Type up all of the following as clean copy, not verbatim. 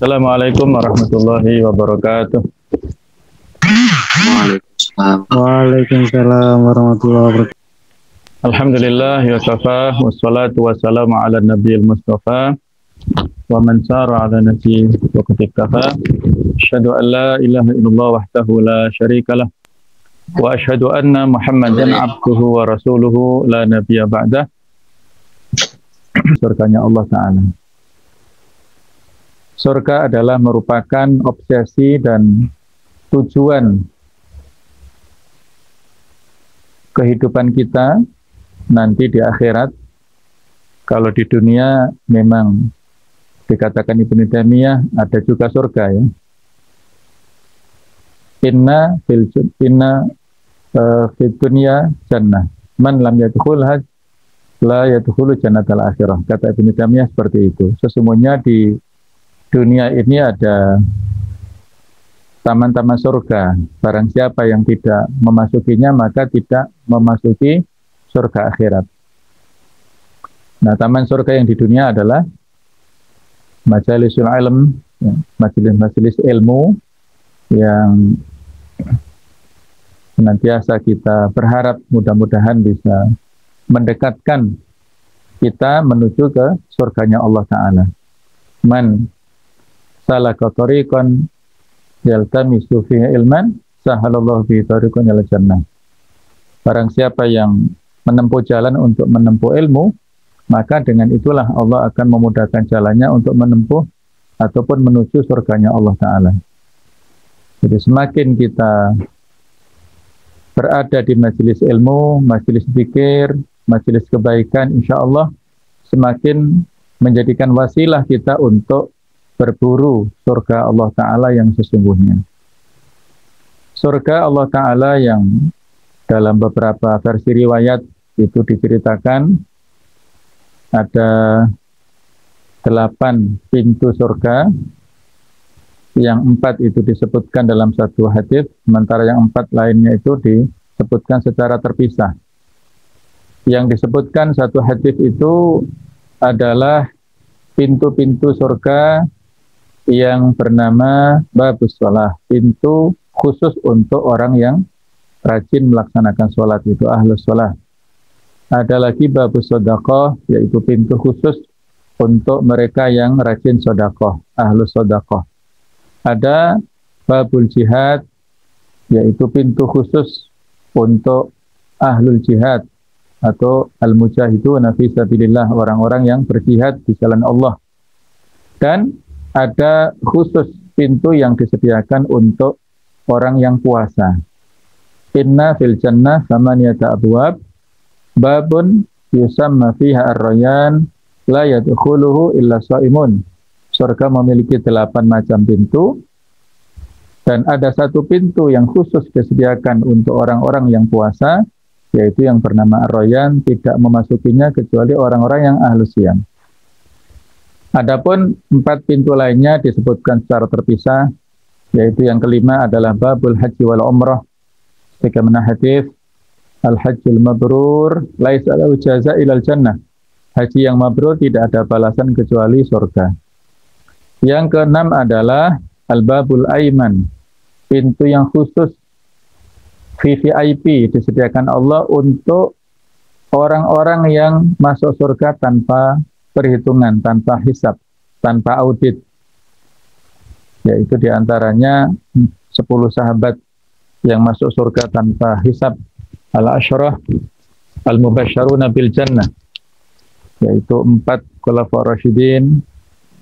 Assalamualaikum warahmatullahi wabarakatuh. Waalaikumsalam. Waalaikumsalam warahmatullahi wabarakatuh. Alhamdulillah wa kafa wassalatu wassalamu ala nabiyil mustafa wa man sara ala nabiyyi wa kafa. Asyhadu an la ilaha illallah wahdahu la syarikalah wa asyhadu anna Muhammadan abduhu wa rasuluhu la nabiyya ba'dah. Surganya Allah Ta'ala. Surga adalah merupakan obsesi dan tujuan kehidupan kita nanti di akhirat. Kalau di dunia memang dikatakan Ibnu Taimiyah ada juga surga ya. Inna fil dunya jannah. Man lam yadkhulha la yadkhulu jannatal akhirah. Kata Ibnu Taimiyah seperti itu. Sesungguhnya di dunia ini ada taman-taman surga. Barang siapa yang tidak memasukinya maka tidak memasuki surga akhirat. Nah, taman surga yang di dunia adalah majalisul ilm, ya, majelis-majelis ilmu yang senantiasa kita berharap mudah-mudahan bisa mendekatkan kita menuju ke surganya Allah Ta'ala. Man salaka tariqan yaltamisu fihi ilman sahalallahu bihi tariqan ilal jannah. Barang siapa yang menempuh jalan untuk menempuh ilmu, maka dengan itulah Allah akan memudahkan jalannya untuk menempuh ataupun menuju surganya Allah Ta'ala. Jadi semakin kita berada di majelis ilmu, majelis zikir, majelis kebaikan, insya Allah semakin menjadikan wasilah kita untuk berburu surga Allah Ta'ala yang sesungguhnya. Surga Allah Ta'ala yang dalam beberapa versi riwayat itu diceritakan ada 8 pintu surga, yang 4 itu disebutkan dalam satu hadis, sementara yang 4 lainnya itu disebutkan secara terpisah. Yang disebutkan satu hadis itu adalah pintu-pintu surga yang bernama Babus Shalah, pintu khusus untuk orang yang rajin melaksanakan sholat, itu Ahlus Shalah. Ada lagi Babus Shadaqah, yaitu pintu khusus untuk mereka yang rajin sedekah, Ahlus Shadaqah. Ada Babul Jihad, yaitu pintu khusus untuk Ahlul Jihad atau Al-Mujahiduna fi sabilillah, orang-orang yang berjihad di jalan Allah. Dan ada khusus pintu yang disediakan untuk orang yang puasa. Inna fil jannah samaniyata abwab babun yusamma fiha ar-rayyan la yadkhuluhu illa shaimun. Surga memiliki 8 macam pintu dan ada satu pintu yang khusus disediakan untuk orang-orang yang puasa, yaitu yang bernama ar-rayyan, tidak memasukinya kecuali orang-orang yang ahlus siyam. Adapun 4 pintu lainnya disebutkan secara terpisah, yaitu yang kelima adalah Babul Haji wal Umrah. Sebagaimana hadis Al-Hajjul Mabrur laisa lahu jazaa ilal jannah. Haji yang mabrur tidak ada balasan kecuali surga. Yang keenam adalah Al-Babul Aiman, pintu yang khusus VVIP disediakan Allah untuk orang-orang yang masuk surga tanpa perhitungan, tanpa hisab, tanpa audit. Yaitu diantaranya 10 sahabat yang masuk surga tanpa hisab, al-asyrah al-mubasysyaruna bil jannah, yaitu 4 khulafaur rasyidin,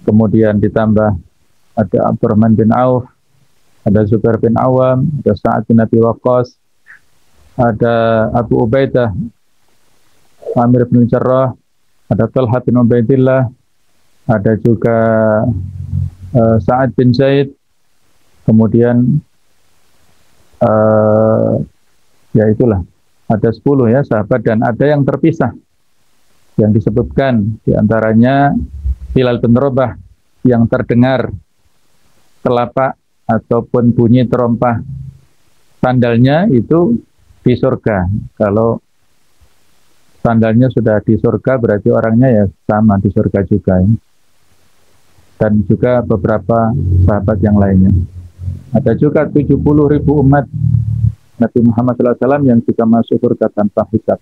kemudian ditambah ada Abdurrahman bin Auf, ada Zubair bin Awam, ada Sa'ad bin Abi Waqqas, ada Abu Ubaidah, Amir bin Jarrah, ada Talha bin Ubaidillah, ada juga Sa'ad bin Zaid, kemudian ya itulah, ada 10 ya sahabat, dan ada yang terpisah yang disebutkan diantaranya Bilal bin Rabah yang terdengar telapak ataupun bunyi terompah sandalnya itu di surga. Kalau sandalnya sudah di surga berarti orangnya ya sama di surga juga ya. dan juga beberapa sahabat yang lainnya. Ada juga 70.000 umat Nabi Muhammad SAW yang juga masuk surga tanpa hisab.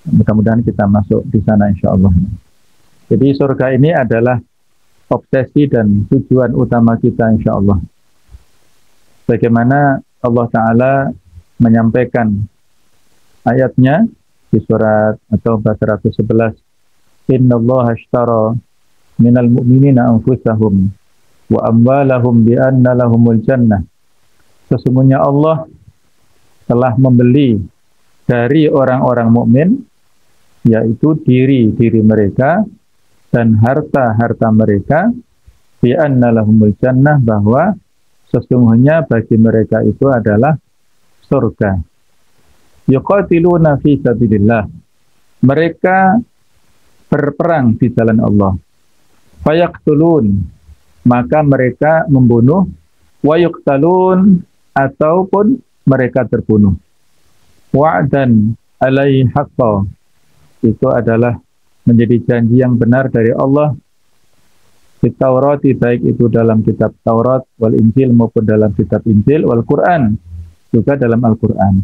Mudah-mudahan kita masuk di sana insya Allah. Jadi surga ini adalah obsesi dan tujuan utama kita insya Allah. Bagaimana Allah Ta'ala menyampaikan ayatnya di surat At-Taubah 111. Innallaha ashtara minal mu'minina anfusahum wa amwalahum bi anna lahumul jannah. Sesungguhnya Allah telah membeli dari orang-orang mukmin, yaitu diri mereka dan harta mereka, bi anna lahumul jannah, bahwa sesungguhnya bagi mereka itu adalah surga. Yuqatiluna fi sabilillah. Mereka berperang di jalan Allah. Fayaqtulun, maka mereka membunuh, wa yuqtalun, ataupun mereka terbunuh. Wa'dan alaihi haqqa, itu adalah menjadi janji yang benar dari Allah di Taurat, baik itu dalam kitab Taurat, wal Injil maupun dalam kitab Injil, wal Quran, juga dalam Al-Quran.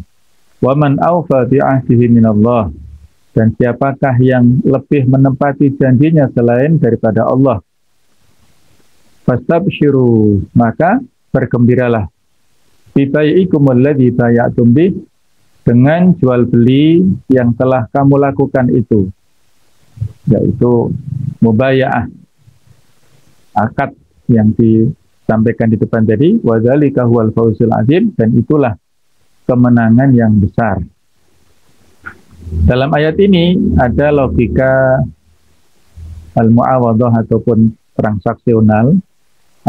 Wa man awfa bi ahdihi minallah, dan siapakah yang lebih menempati janjinya selain daripada Allah. Fastabshiru, maka bergembiralah. Bi bai'ikumul ladzi bay'atum bih, dengan jual beli yang telah kamu lakukan itu, yaitu mubaya'ah, akad yang disampaikan di depan tadi. Wa dzalika huwal fawzul azim, dan itulah kemenangan yang besar. Dalam ayat ini ada logika al-mu'awadhah ataupun transaksional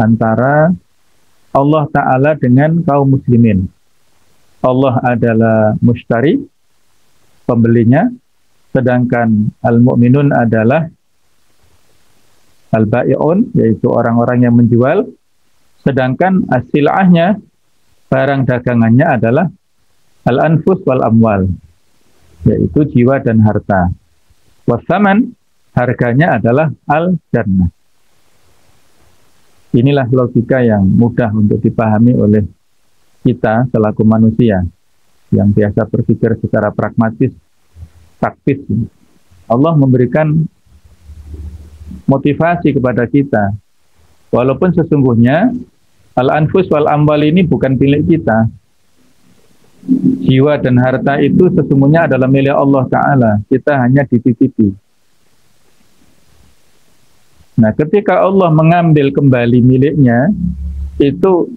antara Allah Ta'ala dengan kaum muslimin. Allah adalah mushtari, pembelinya, sedangkan al-mu'minun adalah al-ba'i'un, yaitu orang-orang yang menjual, sedangkan as-sil'ahnya, barang dagangannya adalah al-anfus wal amwal, yaitu jiwa dan harta. Wasaman, harganya adalah al-jannah. Inilah logika yang mudah untuk dipahami oleh kita selaku manusia yang biasa berpikir secara pragmatis, taktis. Allah memberikan motivasi kepada kita, walaupun sesungguhnya al-anfus wal amwal ini bukan milik kita. Jiwa dan harta itu sesungguhnya adalah milik Allah Ta'ala. Kita hanya dititipi. Nah, ketika Allah mengambil kembali miliknya, itu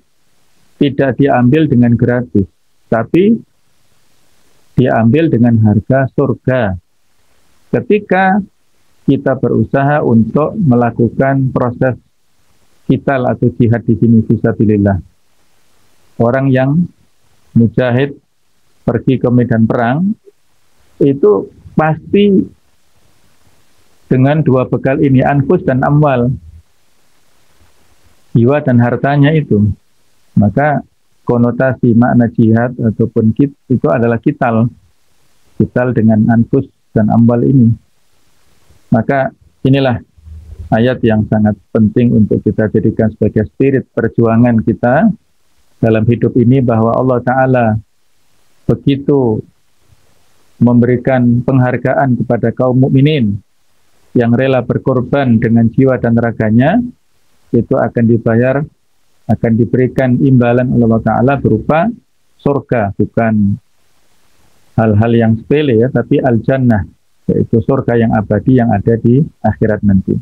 tidak diambil dengan gratis, tapi diambil dengan harga surga. Ketika kita berusaha untuk melakukan proses qital atau jihad di sini fisabilillah. Orang yang mujahid pergi ke medan perang itu pasti dengan dua bekal ini, anfus dan amwal, jiwa dan hartanya itu. Maka konotasi makna jihad ataupun itu adalah qital dengan anfus dan amwal ini. Maka inilah ayat yang sangat penting untuk kita jadikan sebagai spirit perjuangan kita dalam hidup ini, bahwa Allah Ta'ala begitu memberikan penghargaan kepada kaum mukminin yang rela berkorban dengan jiwa dan raganya, itu akan dibayar, akan diberikan imbalan Allah Ta'ala berupa surga, bukan hal-hal yang sepele ya, tapi al-jannah, yaitu surga yang abadi yang ada di akhirat nanti.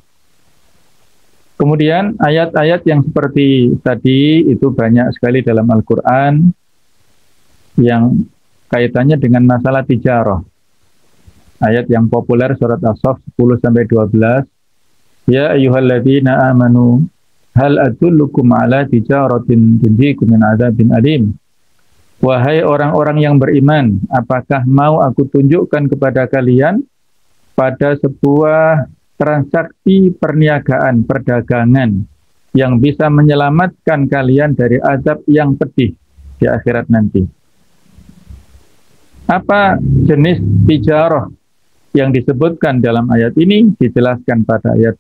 Kemudian ayat-ayat yang seperti tadi itu banyak sekali dalam Al-Quran yang kaitannya dengan masalah tijarah. Ayat yang populer surat As-Saff 10-12. Ya ayyuhalladzina amanu hal adullukum ala tijaratin tunjikum min adzabin alim. Wahai orang-orang yang beriman, apakah mau aku tunjukkan kepada kalian pada sebuah transaksi perniagaan, perdagangan yang bisa menyelamatkan kalian dari azab yang pedih di akhirat nanti. Apa jenis tijarah yang disebutkan dalam ayat ini? Dijelaskan pada ayat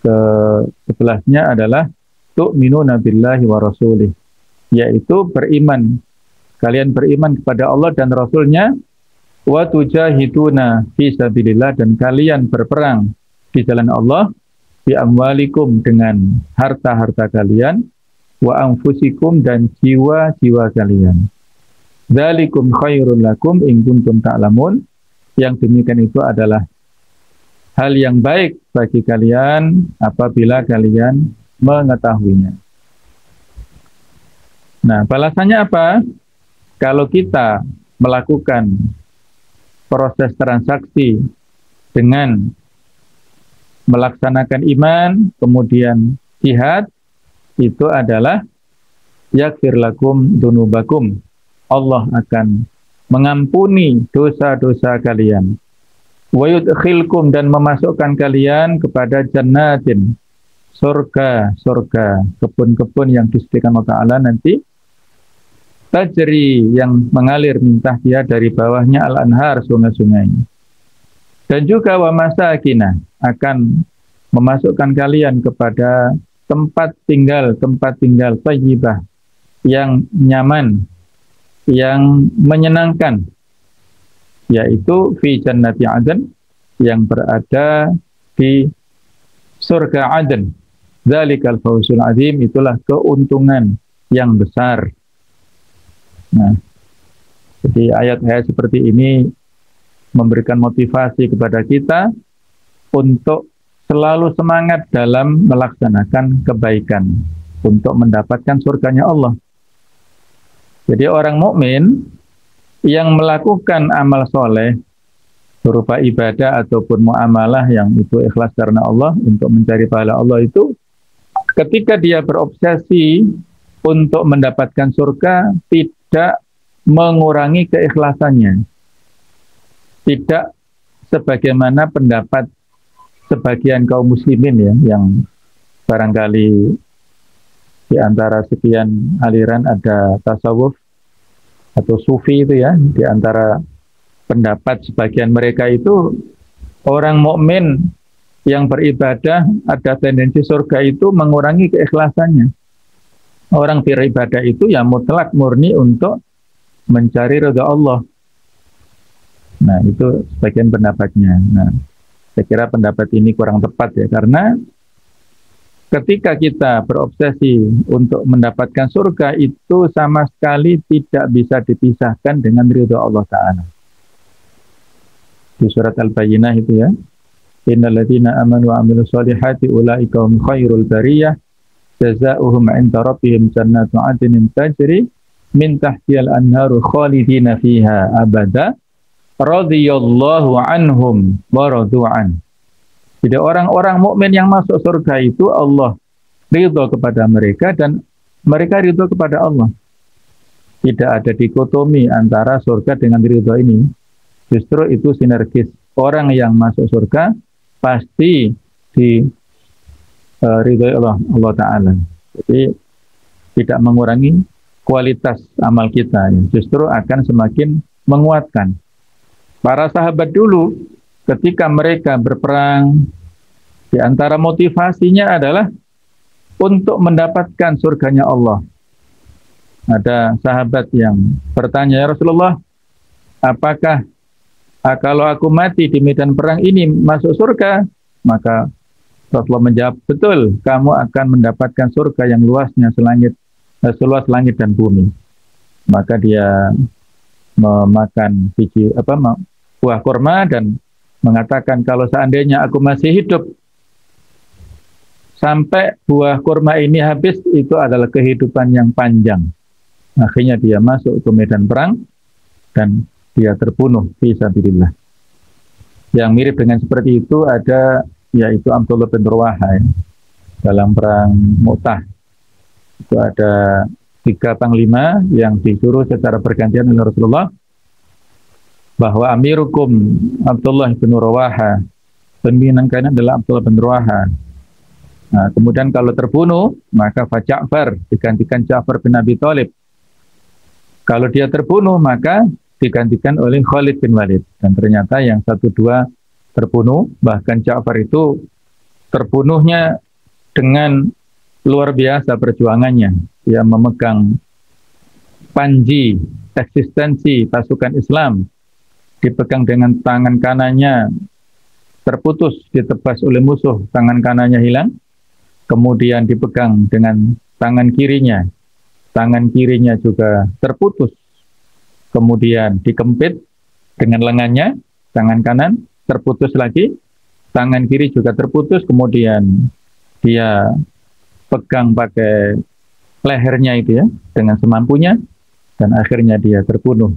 ke 11-nya adalah tu'minuna billahi wa rasulih, yaitu beriman. Kalian beriman kepada Allah dan Rasul-Nya, wa tujahiduna fi sabilillah, dan kalian berperang di jalan Allah, bi amwalikum, dengan harta-harta kalian, wa anfusikum, dan jiwa-jiwa kalian. Dzalikum khairul lakum in kuntum ta'lamun. Yang demikian itu adalah hal yang baik bagi kalian apabila kalian mengetahuinya. Nah, balasannya apa? Kalau kita melakukan proses transaksi dengan melaksanakan iman, kemudian jihad, itu adalah yaghfir lakum dunubakum. Allah akan mengampuni dosa-dosa kalian. Wa yudkhilkum, dan memasukkan kalian kepada jannatin, surga, kebun-kebun yang disediakan Allah Ta'ala nanti, tajri, yang mengalir min tahtiha, dari bawahnya al-anhar, sungai-sungai. Dan juga wa masakina, akan memasukkan kalian kepada tempat tinggal thayyibah, yang nyaman, yang menyenangkan, yaitu fi jannati Aden, yang berada di surga Aden. Dzalikal fawzul azim, itulah keuntungan yang besar. Nah, jadi ayat-ayat seperti ini memberikan motivasi kepada kita untuk selalu semangat dalam melaksanakan kebaikan untuk mendapatkan surganya Allah. Jadi orang mukmin yang melakukan amal soleh berupa ibadah ataupun muamalah yang itu ikhlas karena Allah untuk mencari pahala Allah, itu ketika dia berobsesi untuk mendapatkan surga, tidak mengurangi keikhlasannya. Tidak sebagaimana pendapat sebagian kaum muslimin ya, yang barangkali di antara sekian aliran ada tasawuf atau sufi itu ya, di antara pendapat sebagian mereka itu orang mukmin yang beribadah ada tendensi surga itu mengurangi keikhlasannya. Orang beribadah itu ya mutlak murni untuk mencari ridha Allah. Nah, itu sebagian pendapatnya. Nah, saya kira pendapat ini kurang tepat ya, karena ketika kita berobsesi untuk mendapatkan surga, itu sama sekali tidak bisa dipisahkan dengan ridha Allah Ta'ala. Di surat Al-Bayyinah itu ya, innal ladzina amanu wa amilus solihati ulaika hum khairul bariyah jazaohum 'inda rabbihim jannatu 'adnin tajri min tahtihal anharu khalidina fiha abada radhiyallahu anhum wa radu'an. Jadi orang-orang mukmin yang masuk surga itu Allah ridho kepada mereka dan mereka ridho kepada Allah. Tidak ada dikotomi antara surga dengan ridho ini. Justru itu sinergis. Orang yang masuk surga pasti di ridhoi Allah Ta'ala. Jadi tidak mengurangi kualitas amal kita, justru akan semakin menguatkan. Para sahabat dulu ketika mereka berperang, di antara motivasinya adalah untuk mendapatkan surganya Allah. Ada sahabat yang bertanya, ya Rasulullah, apakah kalau aku mati di medan perang ini masuk surga? Maka Rasulullah menjawab, betul, kamu akan mendapatkan surga yang luasnya seluas langit dan bumi. Maka dia memakan buah kurma dan mengatakan, kalau seandainya aku masih hidup sampai buah kurma ini habis, itu adalah kehidupan yang panjang. Akhirnya dia masuk ke medan perang dan dia terbunuh fi sabilillah. Yang mirip dengan seperti itu ada, yaitu Abdullah bin Rawaha dalam perang Mu'tah. Itu ada 3 panglima yang disuruh secara bergantian oleh Rasulullah, bahwa amirukum Abdullah bin Rawaha, pimpinan kalian adalah Abdullah bin Rawaha. Nah, kemudian kalau terbunuh, maka fa Ja'far, digantikan Ja'far bin Abi Thalib. Kalau dia terbunuh, maka digantikan oleh Khalid bin Walid. Dan ternyata yang 1-2 terbunuh, bahkan Ja'far itu terbunuhnya dengan luar biasa perjuangannya. Dia memegang panji eksistensi pasukan Islam, dipegang dengan tangan kanannya, terputus, ditebas oleh musuh, tangan kanannya hilang, kemudian dipegang dengan tangan kirinya juga terputus, kemudian dikempit dengan lengannya, tangan kanan terputus lagi, tangan kiri juga terputus, kemudian dia pegang pakai lehernya itu ya, dengan semampunya, dan akhirnya dia terbunuh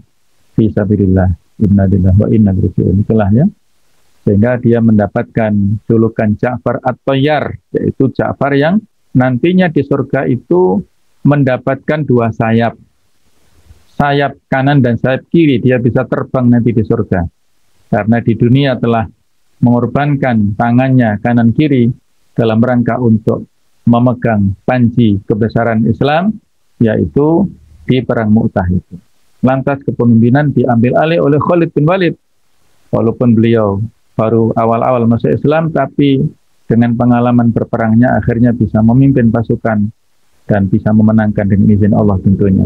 fi sabilillah. Inna lillahi wa inna ilaihi raji'un. Itulah ya, sehingga dia mendapatkan julukan Ja'far At-Thayyar, yaitu Ja'far yang nantinya di surga itu mendapatkan dua sayap, sayap kanan dan sayap kiri. Dia bisa terbang nanti di surga, karena di dunia telah mengorbankan tangannya kanan kiri dalam rangka untuk memegang panji kebesaran Islam, yaitu di perang Mu'tah itu. Lantas kepemimpinan diambil alih oleh Khalid bin Walid. Walaupun beliau baru awal-awal masuk Islam, tapi dengan pengalaman berperangnya akhirnya bisa memimpin pasukan dan bisa memenangkan dengan izin Allah tentunya.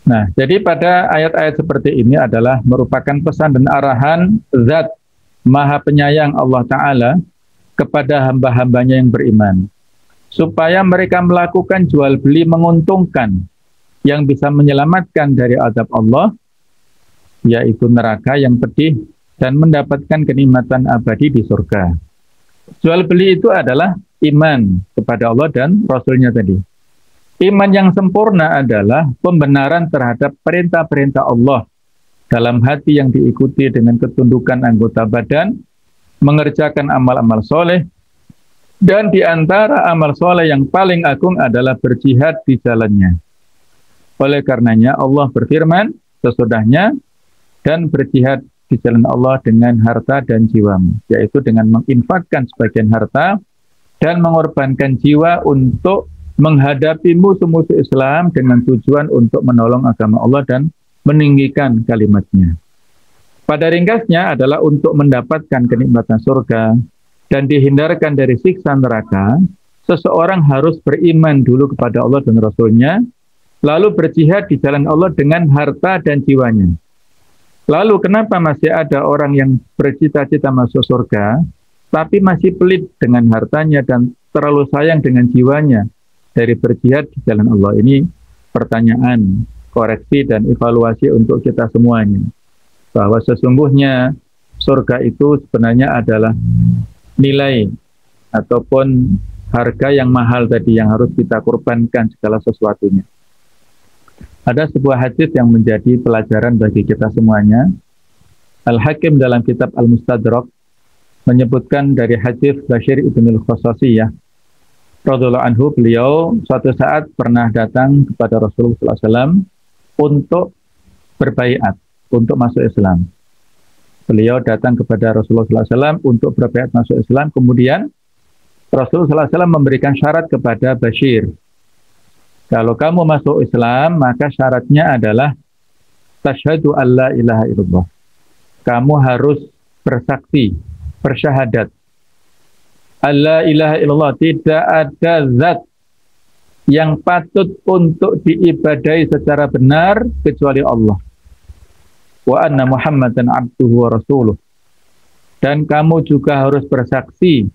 Nah, jadi pada ayat-ayat seperti ini adalah merupakan pesan dan arahan Zat Maha Penyayang Allah Ta'ala kepada hamba-hambanya yang beriman, supaya mereka melakukan jual beli menguntungkan yang bisa menyelamatkan dari azab Allah, yaitu neraka yang pedih, dan mendapatkan kenikmatan abadi di surga. Jual beli itu adalah iman kepada Allah dan Rasul-Nya tadi. Iman yang sempurna adalah pembenaran terhadap perintah-perintah Allah dalam hati yang diikuti dengan ketundukan anggota badan, mengerjakan amal-amal soleh, dan di antara amal soleh yang paling agung adalah berjihad di jalannya. Oleh karenanya Allah berfirman sesudahnya, dan berjihad di jalan Allah dengan harta dan jiwamu, yaitu dengan menginfakkan sebagian harta dan mengorbankan jiwa untuk menghadapi musuh-musuh Islam dengan tujuan untuk menolong agama Allah dan meninggikan kalimatnya. Pada ringkasnya adalah untuk mendapatkan kenikmatan surga dan dihindarkan dari siksa neraka, seseorang harus beriman dulu kepada Allah dan Rasul-Nya, lalu berjihad di jalan Allah dengan harta dan jiwanya. Lalu kenapa masih ada orang yang bercita-cita masuk surga, tapi masih pelit dengan hartanya dan terlalu sayang dengan jiwanya dari berjihad di jalan Allah? Ini pertanyaan, koreksi dan evaluasi untuk kita semuanya. Bahwa sesungguhnya surga itu sebenarnya adalah nilai ataupun harga yang mahal tadi yang harus kita korbankan segala sesuatunya. Ada sebuah hadis yang menjadi pelajaran bagi kita semuanya. Al-Hakim dalam kitab Al-Mustadrak menyebutkan dari hadis Bashir ibn al-Khosasiyah radhiyallahu anhu, beliau suatu saat pernah datang kepada Rasulullah SAW untuk berbaiat, untuk masuk Islam. Beliau datang kepada Rasulullah SAW untuk berbaiat masuk Islam. Kemudian Rasulullah SAW memberikan syarat kepada Bashir. Kalau kamu masuk Islam, maka syaratnya adalah tasyhadu alla ilaha illallah. Kamu harus bersaksi, bersyahadat. Alla ilaha illallah, tidak ada zat yang patut untuk diibadahi secara benar kecuali Allah. Wa anna Muhammadan abduhu wa rasuluh. Dan kamu juga harus bersaksi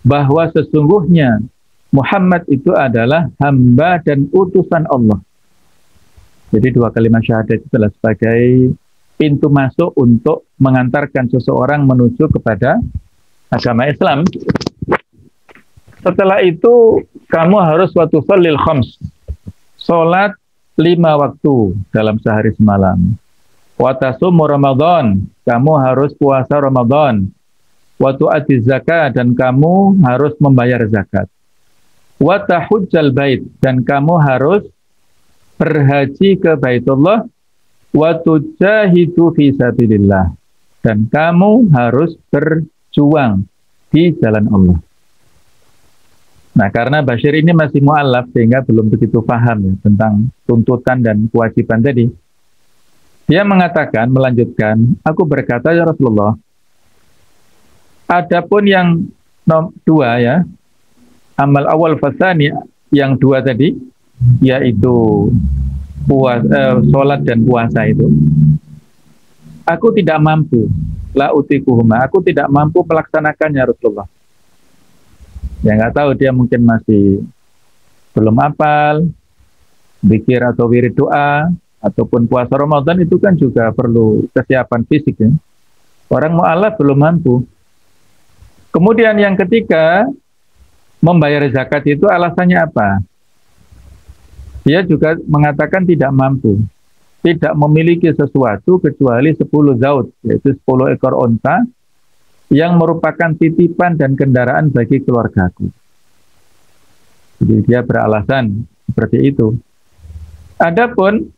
bahwa sesungguhnya Muhammad itu adalah hamba dan utusan Allah. Jadi dua kalimat syahadat itu adalah sebagai pintu masuk untuk mengantarkan seseorang menuju kepada agama Islam. Setelah itu kamu harus wa tusallil khams, salat 5 waktu dalam sehari semalam. Wa tasumu Ramadan, kamu harus puasa Ramadan. Wa tu'ati zakat, dan kamu harus membayar zakat. Wa tahujjal bait, dan kamu harus berhaji ke Baitullah. Wa tujahidu fi sabilillah, dan kamu harus berjuang di jalan Allah. Nah, karena Bashir ini masih mu'alaf sehingga belum begitu paham ya, tentang tuntutan dan kewajiban tadi. Dia mengatakan, melanjutkan, aku berkata, ya Rasulullah, Adapun yang dua ya, amal awal fasani yang dua tadi, yaitu sholat dan puasa itu, aku tidak mampu, la utikuhuma, aku tidak mampu melaksanakannya Rasulullah. Ya nggak tahu, dia mungkin masih belum hafal, zikir atau wirid doa, ataupun puasa Ramadan itu kan juga perlu kesiapan fisik ya. Orang mu'alaf belum mampu. Kemudian yang ketiga, membayar zakat itu alasannya apa? Dia juga mengatakan tidak mampu, tidak memiliki sesuatu kecuali 10 zaud, yaitu 10 ekor onta, yang merupakan titipan dan kendaraan bagi keluargaku. Jadi dia beralasan seperti itu. Adapun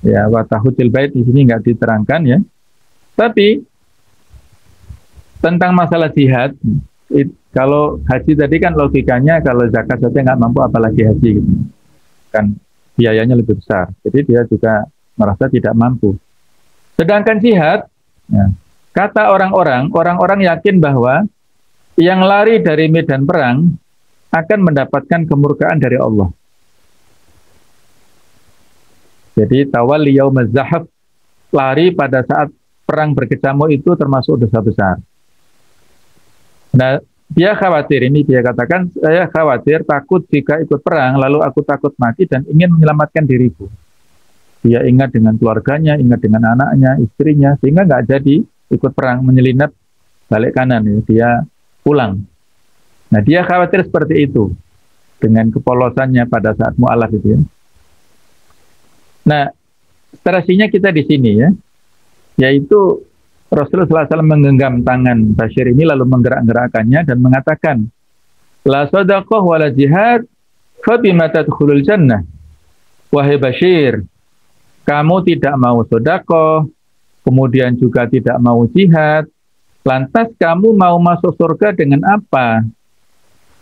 ya watahujil bait di sini nggak diterangkan ya. Tapi tentang masalah jihad, kalau haji tadi kan logikanya kalau zakat saja nggak mampu apalagi haji gitu. Kan biayanya lebih besar. Jadi dia juga merasa tidak mampu. Sedangkan jihad, ya, kata orang-orang yakin bahwa yang lari dari medan perang akan mendapatkan kemurkaan dari Allah. Jadi tawalli yaumaz zahaf, lari pada saat perang berkecamuk itu termasuk dosa besar. Nah, dia khawatir, ini dia katakan, saya khawatir, takut jika ikut perang, lalu aku takut mati dan ingin menyelamatkan diriku. Dia ingat dengan keluarganya, ingat dengan anaknya, istrinya, sehingga nggak jadi ikut perang, menyelinap balik kanan, ya. Dia pulang. Nah, dia khawatir seperti itu, dengan kepolosannya pada saat mu'alaf itu ya. Nah, strateginya kita di sini ya, yaitu Rasulullah SAW menggenggam tangan Bashir ini lalu menggerak-gerakkannya dan mengatakan, la sadaqah wala jihad fa bima tadkhulul jannah. Wahai Bashir, kamu tidak mau sedekah, kemudian juga tidak mau jihad, lantas kamu mau masuk surga dengan apa?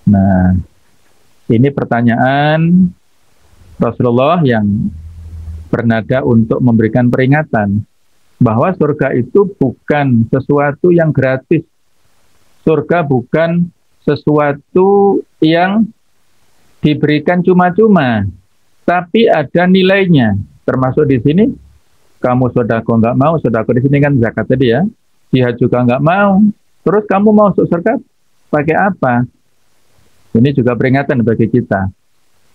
Nah, ini pertanyaan Rasulullah yang bernada untuk memberikan peringatan bahwa surga itu bukan sesuatu yang gratis. Surga bukan sesuatu yang diberikan cuma-cuma, tapi ada nilainya. Termasuk di sini, kamu sedekah nggak mau, sedekah di sini kan zakat tadi ya, jihad juga nggak mau. Terus kamu mau masuk surga pakai apa? Ini juga peringatan bagi kita.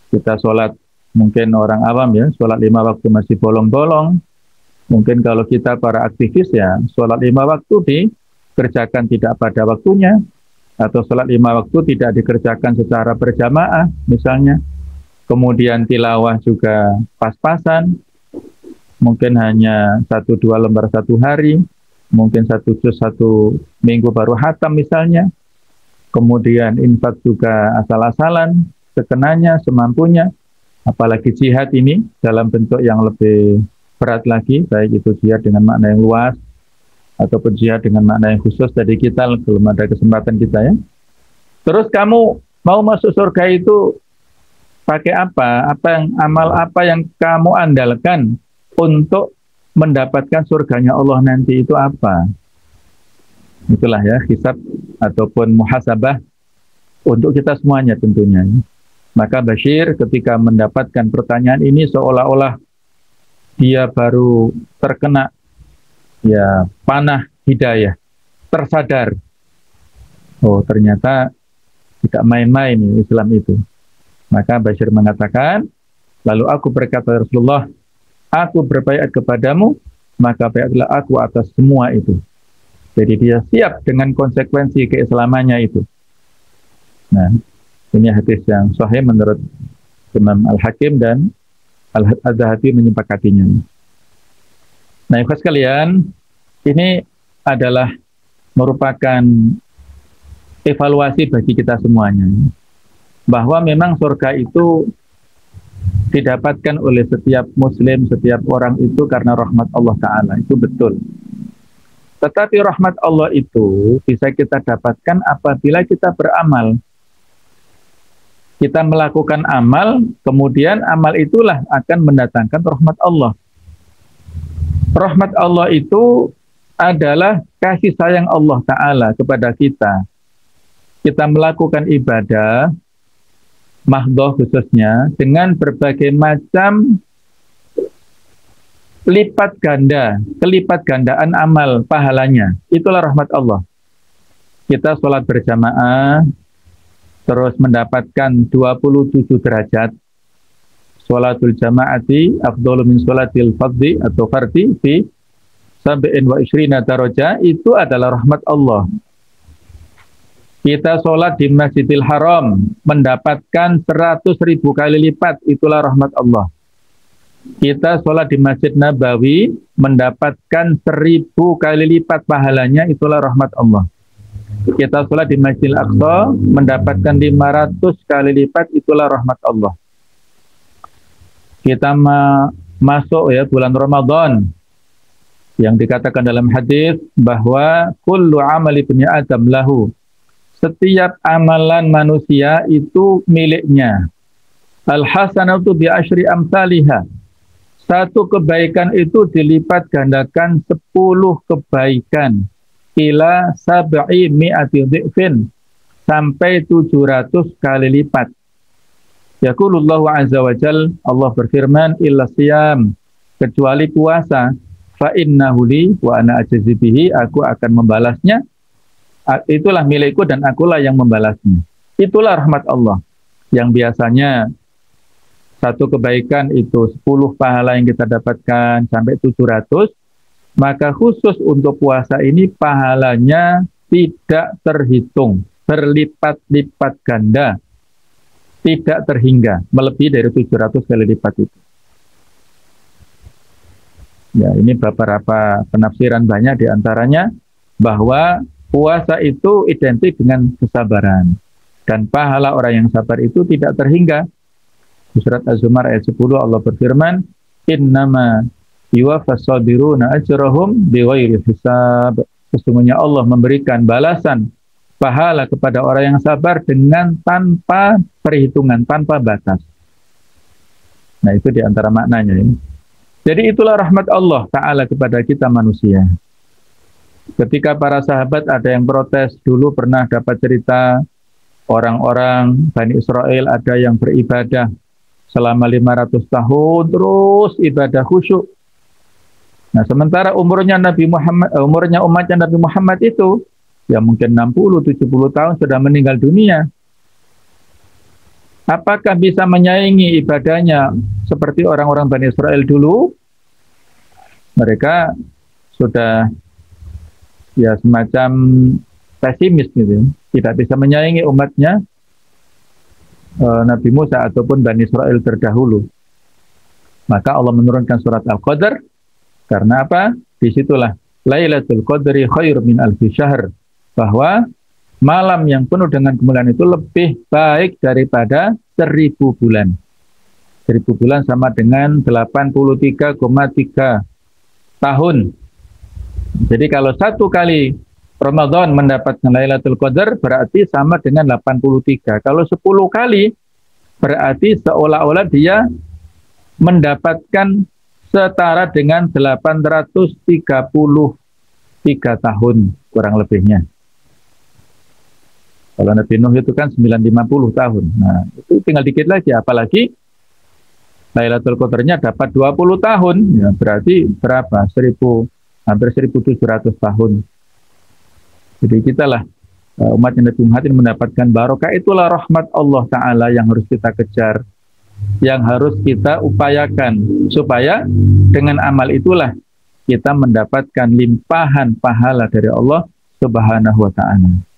Kita sholat, mungkin orang awam ya, sholat 5 waktu masih bolong-bolong. Mungkin kalau kita para aktivis ya, sholat 5 waktu dikerjakan tidak pada waktunya, atau sholat 5 waktu tidak dikerjakan secara berjamaah misalnya. Kemudian tilawah juga pas-pasan, mungkin hanya 1-2 lembar satu hari, mungkin 1 juz 1 minggu baru hatam misalnya. Kemudian infak juga asal-asalan, sekenanya, semampunya. Apalagi jihad ini dalam bentuk yang lebih berat lagi, baik itu jihad dengan makna yang luas ataupun jihad dengan makna yang khusus. Jadi kita belum ada kesempatan kita ya. Terus kamu mau masuk surga itu pakai apa? Amal apa yang kamu andalkan untuk mendapatkan surganya Allah nanti itu apa? Itulah ya hisab ataupun muhasabah untuk kita semuanya tentunya. Maka Bashir ketika mendapatkan pertanyaan ini seolah-olah dia baru terkena ya panah hidayah, tersadar. Oh, ternyata tidak main-main Islam itu. Maka Bashir mengatakan, lalu aku berkata Rasulullah, aku berbaiat kepadamu, maka baiatlah aku atas semua itu. Jadi dia siap dengan konsekuensi keislamannya itu. Nah, ini hadis yang sahih menurut Imam Al-Hakim dan Al-Zahabi menyepakatinya. Nah, ikhwas sekalian, ini adalah merupakan evaluasi bagi kita semuanya. Bahwa memang surga itu didapatkan oleh setiap muslim, setiap orang itu karena rahmat Allah Ta'ala. Itu betul. Tetapi rahmat Allah itu bisa kita dapatkan apabila kita beramal. Kita melakukan amal, kemudian amal itulah akan mendatangkan rahmat Allah. Rahmat Allah itu adalah kasih sayang Allah Ta'ala kepada kita. Kita melakukan ibadah, mahdoh khususnya, dengan berbagai macam lipat ganda, kelipat gandaan amal pahalanya. Itulah rahmat Allah. Kita sholat berjamaah, terus mendapatkan 27 derajat. Sholatul jama'ati afdalu min sholatil fardhi atau fardi fi sab'in wa ishrina daraja, itu adalah rahmat Allah. Kita sholat di Masjidil Haram mendapatkan 100.000 kali lipat, itulah rahmat Allah. Kita sholat di Masjid Nabawi mendapatkan 1.000 kali lipat pahalanya, itulah rahmat Allah. Kita sholat di Masjidil Aqsa mendapatkan 500 kali lipat, itulah rahmat Allah. Kita masuk ya bulan Ramadan, yang dikatakan dalam hadis bahwa kullu amali ibni Adam lahu, setiap amalan manusia itu miliknya. Al-hasanatu bi asyri amsalihah, satu kebaikan itu dilipat gandakan 10 kebaikan, ila sab'i mi'ati dhi'fin, sampai 700 kali lipat. Yaqulullahu azza wa jal, Allah berfirman, illa siyam, kecuali puasa, fa innahu li wa ana ajzi bihi, aku akan membalasnya, itulah milikku dan akulah yang membalasnya. Itulah rahmat Allah, yang biasanya satu kebaikan itu 10 pahala yang kita dapatkan sampai 700, maka khusus untuk puasa ini pahalanya tidak terhitung, berlipat-lipat ganda, tidak terhingga, melebihi dari 700 kali lipat itu. Ya, ini beberapa penafsiran banyak, diantaranya bahwa puasa itu identik dengan kesabaran, dan pahala orang yang sabar itu tidak terhingga. Di surat Az-Zumar ayat 10 Allah berfirman, innama yuwaffas sabiruna ajrahum bighairi hisab. Sesungguhnya Allah memberikan balasan pahala kepada orang yang sabar dengan tanpa perhitungan, tanpa batas. Nah, itu di antara maknanya ini. Jadi itulah rahmat Allah Ta'ala kepada kita manusia. Ketika para sahabat ada yang protes, dulu pernah dapat cerita orang-orang Bani Israel ada yang beribadah selama 500 tahun terus ibadah khusyuk. Nah, sementara umurnya umatnya Nabi Muhammad itu ya mungkin 60-70 tahun sudah meninggal dunia. Apakah bisa menyaingi ibadahnya seperti orang-orang Bani Israel dulu? Mereka sudah ya semacam pesimis gitu, tidak bisa menyaingi umatnya Nabi Musa ataupun Bani Israel terdahulu. Maka Allah menurunkan surat Al-Qadar. Karena apa? Disitulah Lailatul Qadri khair min alfi syahr, bahwa malam yang penuh dengan kemuliaan itu lebih baik daripada 1000 bulan. 1000 bulan sama dengan 83,3 tahun. Jadi kalau satu kali Ramadan mendapatkan Lailatul Qadar berarti sama dengan 83. Kalau 10 kali berarti seolah-olah dia mendapatkan setara dengan 833 tahun kurang lebihnya. Kalau Nabi Nuh itu kan 950 tahun. Nah, itu tinggal dikit lagi, apalagi Lailatul Qadarnya dapat 20 tahun, ya berarti berapa? Hampir 1700 tahun. Jadi kitalah umat Nabi Muhammad mendapatkan barokah. Itulah rahmat Allah Ta'ala yang harus kita kejar, yang harus kita upayakan, supaya dengan amal itulah kita mendapatkan limpahan pahala dari Allah Subhanahu wa Ta'ala.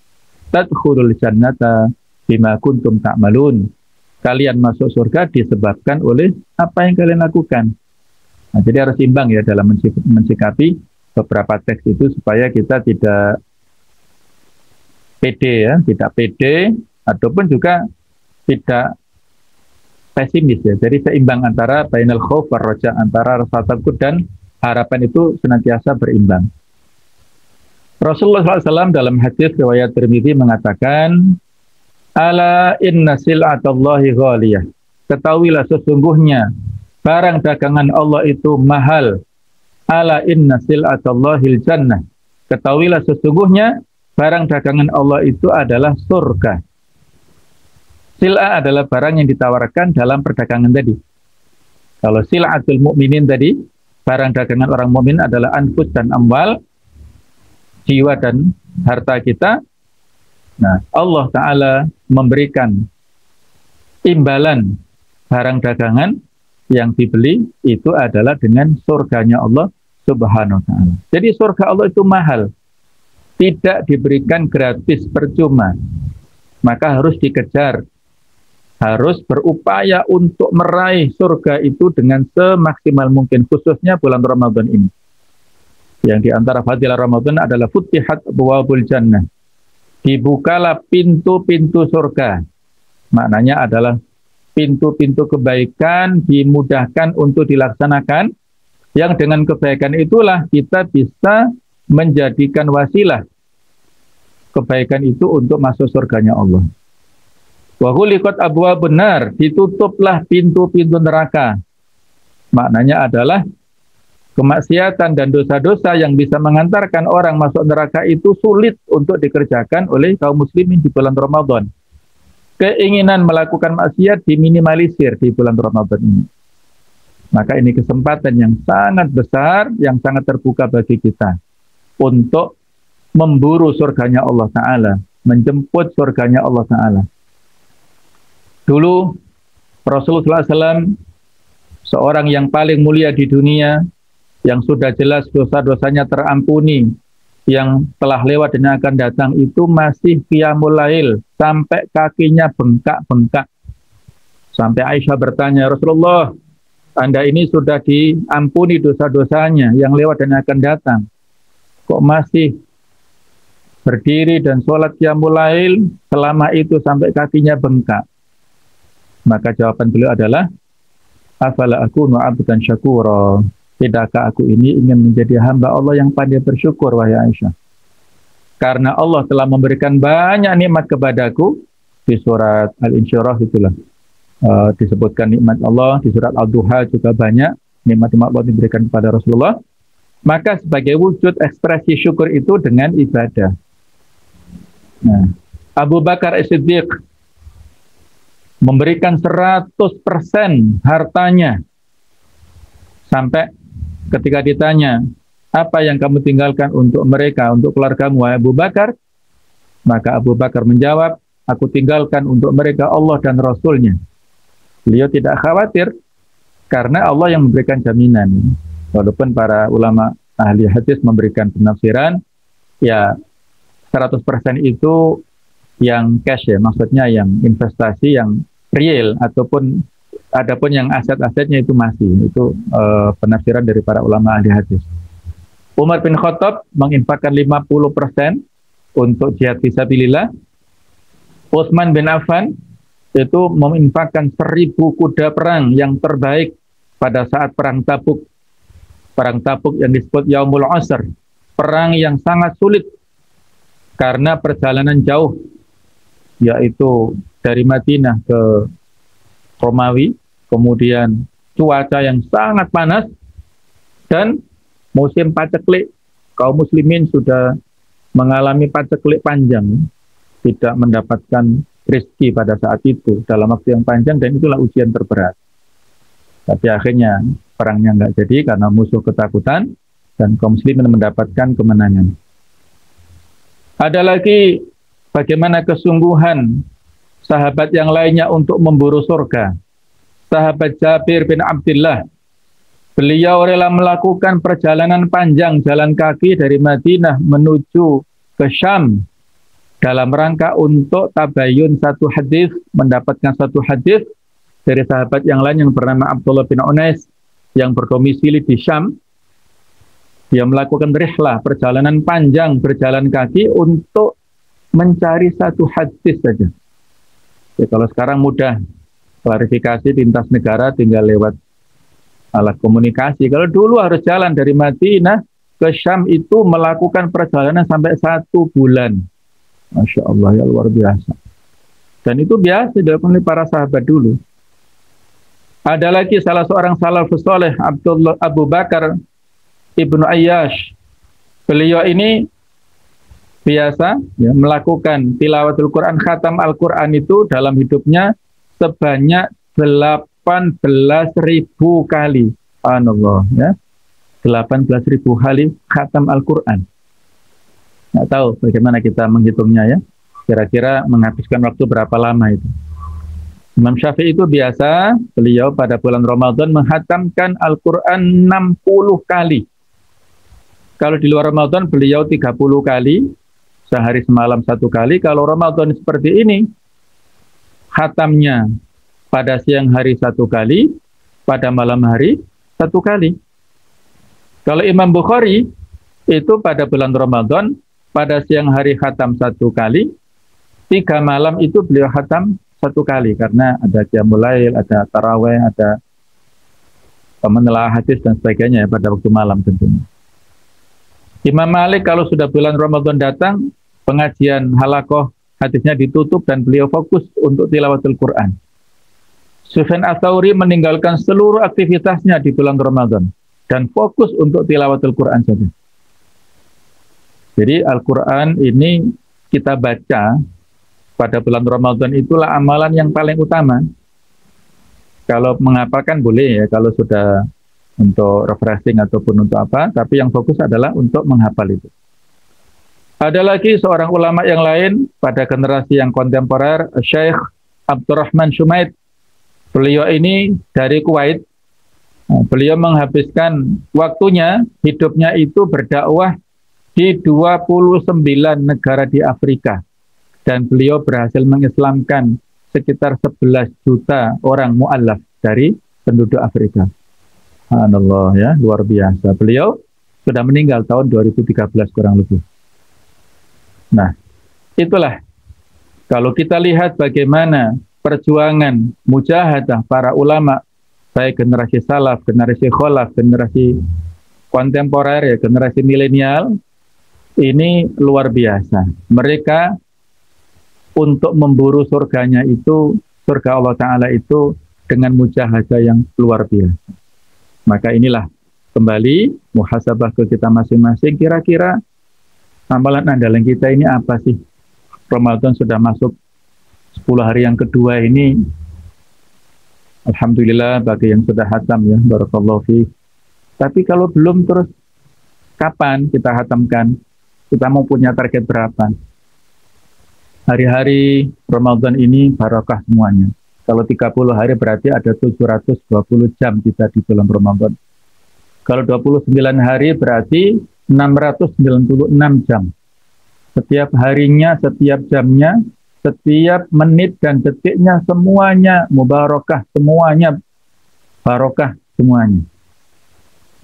Tadkhulul jannata bima kuntum ta'malun. Kalian masuk surga disebabkan oleh apa yang kalian lakukan. Nah, jadi harus imbang ya dalam mensikapi beberapa teks itu, supaya kita tidak pede ya, tidak pede ataupun juga tidak pesimis ya. Jadi seimbang antara bainal khauf war raja, antara rasa takut dan harapan itu senantiasa berimbang. Rasulullah SAW dalam hadis riwayat Tirmidzi mengatakan, ala inna sil'atallahi ghaliyah. Ketahuilah sesungguhnya barang dagangan Allah itu mahal. Ala inna sil'atallahil jannah. Ketahuilah sesungguhnya barang dagangan Allah itu adalah surga. Sil'ah adalah barang yang ditawarkan dalam perdagangan tadi. Kalau sil'atul mukminin tadi, barang dagangan orang mukmin adalah anfus dan amwal, jiwa dan harta kita. Nah, Allah Ta'ala memberikan imbalan barang dagangan yang dibeli itu adalah dengan surganya Allah Subhanahu wa Ta'ala. Jadi surga Allah itu mahal, tidak diberikan gratis percuma, maka harus dikejar, harus berupaya untuk meraih surga itu dengan semaksimal mungkin, khususnya bulan Ramadan ini. Yang diantara fadilah Ramadan adalah futihat abwabul jannah, dibukalah pintu-pintu surga. Maknanya adalah pintu-pintu kebaikan dimudahkan untuk dilaksanakan, yang dengan kebaikan itulah kita bisa menjadikan wasilah kebaikan itu untuk masuk surganya Allah. Wa ghuliqat abwabun nar, ditutuplah pintu-pintu neraka. Maknanya adalah kemaksiatan dan dosa-dosa yang bisa mengantarkan orang masuk neraka itu sulit untuk dikerjakan oleh kaum muslimin di bulan Ramadan. Keinginan melakukan maksiat diminimalisir di bulan Ramadan ini. Maka ini kesempatan yang sangat besar, yang sangat terbuka bagi kita untuk memburu surganya Allah Ta'ala, menjemput surganya Allah Ta'ala. Dulu Rasulullah SAW, seorang yang paling mulia di dunia, yang sudah jelas dosa-dosanya terampuni, yang telah lewat dan akan datang, itu masih qiyamul lail sampai kakinya bengkak-bengkak. Sampai Aisyah bertanya, Rasulullah, Anda ini sudah diampuni dosa-dosanya yang lewat dan akan datang, kok masih berdiri dan sholat qiyamul lail selama itu sampai kakinya bengkak? Maka jawaban beliau adalah, afala akunu abdan syakura, tidakkah aku ini ingin menjadi hamba Allah yang pandai bersyukur, wahai Aisyah? Karena Allah telah memberikan banyak nikmat kepadaku. Di surat Al-Insyirah itulah disebutkan nikmat Allah, di surat Al-Duha juga banyak nikmat-nikmat Allah diberikan kepada Rasulullah. Maka sebagai wujud ekspresi syukur itu dengan ibadah. Nah, Abu Bakar As-Siddiq memberikan 100% hartanya, sampai ketika ditanya, apa yang kamu tinggalkan untuk mereka, untuk keluargamu, wahai Abu Bakar? Maka Abu Bakar menjawab, aku tinggalkan untuk mereka Allah dan Rasulnya. Beliau tidak khawatir, karena Allah yang memberikan jaminan. Walaupun para ulama ahli hadis memberikan penafsiran, ya 100% itu yang cash ya, maksudnya yang investasi, yang real, ataupun adapun yang aset-asetnya itu masih, itu penafsiran dari para ulama ahli hadis. Umar bin Khattab menginfakkan 50% untuk jihad fisabilillah. Utsman bin Affan itu menginfakkan 1000 kuda perang yang terbaik pada saat perang Tabuk. Perang Tabuk yang disebut Yaumul Asr, perang yang sangat sulit karena perjalanan jauh, yaitu dari Madinah ke Romawi, kemudian cuaca yang sangat panas, dan musim paceklik. Kaum muslimin sudah mengalami paceklik panjang, tidak mendapatkan rezeki pada saat itu dalam waktu yang panjang, dan itulah ujian terberat. Tapi akhirnya perangnya nggak jadi karena musuh ketakutan, dan kaum muslimin mendapatkan kemenangan. Ada lagi bagaimana kesungguhan sahabat yang lainnya untuk memburu surga. Sahabat Jabir bin Abdullah, beliau rela melakukan perjalanan panjang jalan kaki dari Madinah menuju ke Syam dalam rangka untuk tabayun satu hadis, mendapatkan satu hadis dari sahabat yang lain yang bernama Abdullah bin Unais yang berdomisili di Syam. Dia melakukan rihlah, perjalanan panjang, berjalan kaki untuk mencari satu hadis saja. Ya, kalau sekarang mudah, klarifikasi lintas negara tinggal lewat alat komunikasi. Kalau dulu harus jalan dari Madinah ke Syam itu melakukan perjalanan sampai 1 bulan. Masya Allah, ya luar biasa. Dan itu biasa dilakukan oleh para sahabat dulu. Ada lagi salah seorang salafus saleh, Abu Bakar Ibnu Ayyash. Beliau ini biasa ya, melakukan tilawatul Quran, khatam Al-Quran itu dalam hidupnya sebanyak 18.000 kali. Subhanallah ya. 18.000 kali khatam Al-Quran. Nggak tahu bagaimana kita menghitungnya ya. Kira-kira menghabiskan waktu berapa lama itu. Imam Syafi'i itu biasa, beliau pada bulan Ramadan menghatamkan Al-Quran 60 kali. Kalau di luar Ramadan beliau 30 kali, sehari semalam 1 kali. Kalau Ramadan seperti ini, khatamnya pada siang hari 1 kali, pada malam hari 1 kali. Kalau Imam Bukhari, itu pada bulan Ramadan, pada siang hari khatam 1 kali, 3 malam itu beliau khatam 1 kali, karena ada qiyamul lail, ada taraweh, ada menelaah hadis dan sebagainya ya, pada waktu malam tentunya. Imam Malik kalau sudah bulan Ramadan datang, pengajian halakoh hadisnya ditutup dan beliau fokus untuk tilawatul Quran. Sufyan Ats-Tsauri meninggalkan seluruh aktivitasnya di bulan Ramadan dan fokus untuk tilawatul Quran saja. Jadi Al-Quran ini kita baca pada bulan Ramadan itulah amalan yang paling utama. Kalau menghafalkan boleh ya, kalau sudah untuk refreshing ataupun untuk apa, tapi yang fokus adalah untuk menghafal itu. Ada lagi seorang ulama yang lain pada generasi yang kontemporer, Syekh Abdurrahman Shumaid. Beliau ini dari Kuwait. Beliau menghabiskan waktunya, hidupnya itu berdakwah di 29 negara di Afrika. Dan beliau berhasil mengislamkan sekitar 11 juta orang mu'allaf dari penduduk Afrika. Subhanallah ya, luar biasa. Beliau sudah meninggal tahun 2013 kurang lebih. Nah, itulah kalau kita lihat bagaimana perjuangan mujahadah para ulama, baik generasi salaf, generasi kholaf, generasi kontemporer ya, generasi milenial, ini luar biasa. Mereka untuk memburu surganya itu, surga Allah Ta'ala itu dengan mujahadah yang luar biasa. Maka inilah kembali muhasabah ke kita masing-masing, kira-kira amalan andalan kita ini apa sih? Ramadan sudah masuk 10 hari yang kedua ini, alhamdulillah bagi yang sudah hatam ya, barakallahu fiik. Tapi kalau belum, terus kapan kita hatamkan? Kita mau punya target berapa? Hari-hari Ramadan ini barokah semuanya. Kalau 30 hari berarti ada 720 jam kita di bulan Ramadan. Kalau 29 hari berarti 696 jam. Setiap harinya, setiap jamnya, setiap menit dan detiknya semuanya mubarakah, semuanya barokah semuanya.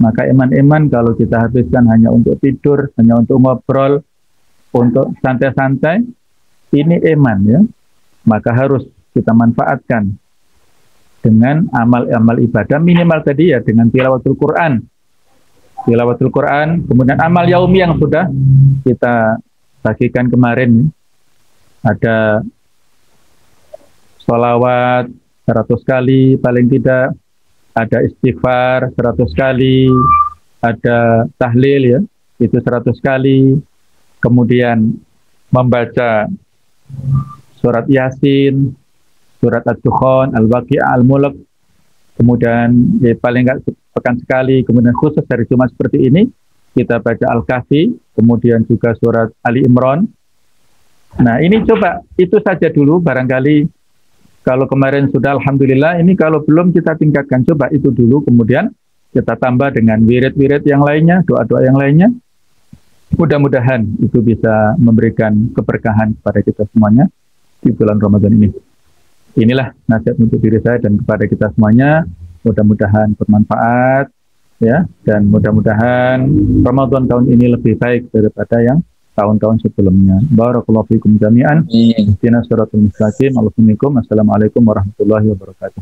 Maka iman-iman kalau kita habiskan hanya untuk tidur, hanya untuk ngobrol, untuk santai-santai, ini iman ya. Maka harus kita manfaatkan dengan amal-amal ibadah minimal tadi ya, dengan tilawatul Quran. Tilawatul Quran, kemudian amal yaumi yang sudah kita bagikan kemarin. Ada sholawat 100 kali paling tidak, ada istighfar 100 kali, ada tahlil ya, itu 100 kali, kemudian membaca surat Yasin, surat Ad-Dukhan, Al-Waqi'ah, Al-Mulk, kemudian ya, paling nggak pekan sekali, kemudian khusus dari Jumat seperti ini, kita baca Al-Kahfi, kemudian juga surat Ali Imran. Nah ini coba, itu saja dulu barangkali, kalau kemarin sudah alhamdulillah, ini kalau belum kita tingkatkan, coba itu dulu, kemudian kita tambah dengan wirid-wirid yang lainnya, doa-doa yang lainnya. Mudah-mudahan itu bisa memberikan keberkahan kepada kita semuanya di bulan Ramadan ini. Inilah nasihat untuk diri saya dan kepada kita semuanya. Mudah-mudahan bermanfaat ya, dan mudah-mudahan Ramadan tahun ini lebih baik daripada yang tahun-tahun sebelumnya. Barakallahu fikum jami'an. Ihdinas siratal mustaqim. Assalamualaikum warahmatullahi wabarakatuh.